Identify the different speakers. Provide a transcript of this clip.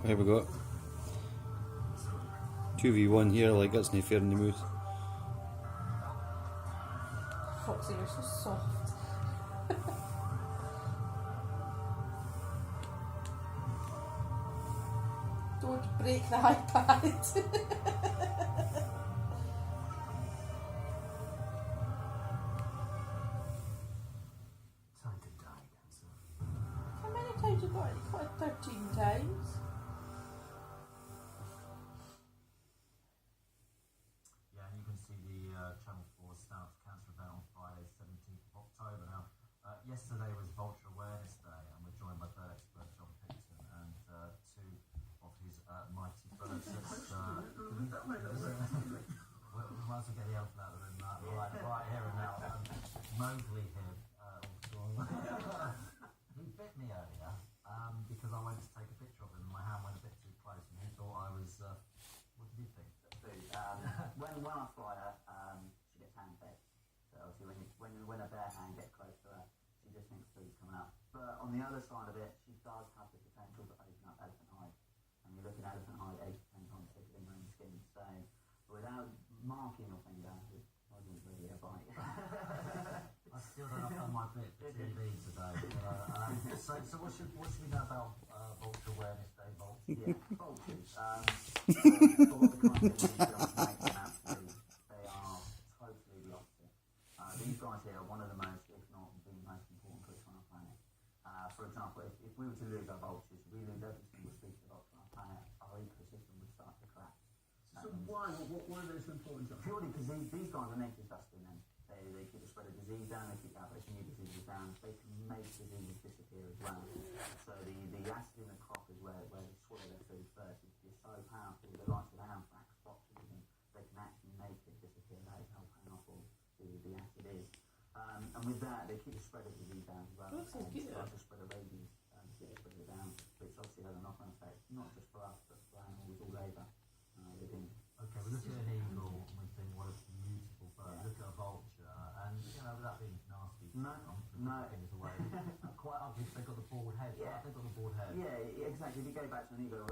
Speaker 1: Oh, here we go. 2v1 here, like that's no fair in the mood.
Speaker 2: Foxy, you're so soft. Don't break the iPad. How many times you got it? You got it 13 times.
Speaker 3: Yeah, and you can see the Channel 4 Stout Cancer event on Friday, 17th of October. Now, yesterday was Vulture Awareness Day, and we're joined by bird expert John Picton and two of his mighty birds. We might as well get the elephant out of the room right here and now. Mowgli here. He bit me earlier because I went to take a picture of him and my hand went a bit too close and he thought I was... what did you think?
Speaker 4: When I fly her, she gets hand fed. So obviously when a bare hand gets close to her, she just thinks food's coming up. But on the other side of it, she does have the potential to open up elephant hide. And you look at elephant hide 8 to 10 times thicker than your own skin. So without marking your finger, it wasn't really a bite.
Speaker 3: I still don't have done my bit for TV today. So what should we know about Vulture Awareness Day, Vulture?
Speaker 4: Yeah, vultures. For what the kind of things that make them out to be, they are totally the opposite. These guys here are one of the most, if not the most important creatures on our planet. For example, if we were to lose our vultures, we lose every single species of vulture on our planet, our ecosystem would start to collapse.
Speaker 5: So why are they so important?
Speaker 4: Purely because these guys are nature's dustbin men. They keep the spread of disease down, they keep the outbreaks of new diseases down, they can make diseases disappear as well. So the acid in the crop is where they swallow their food first. It's so powerful. The likes of anthrax, botulism, they can actually make it disappear. That is how powerful the acid is. And with that, they keep the spread of disease down as well.
Speaker 2: That's so good.
Speaker 4: Like the spread of rabies, keep the spread of it down, which obviously has a knock-on effect, not just for us, but for animals all over.
Speaker 3: Okay, we look at an eagle and we think, what a beautiful bird.
Speaker 4: Yeah.
Speaker 3: Look at a vulture, and without being nasty,
Speaker 4: No.
Speaker 3: things away. Quite ugly. They've got the bald head.
Speaker 4: Yeah.
Speaker 3: They've got the bald head.
Speaker 4: Yeah, exactly. If you go back to an eagle,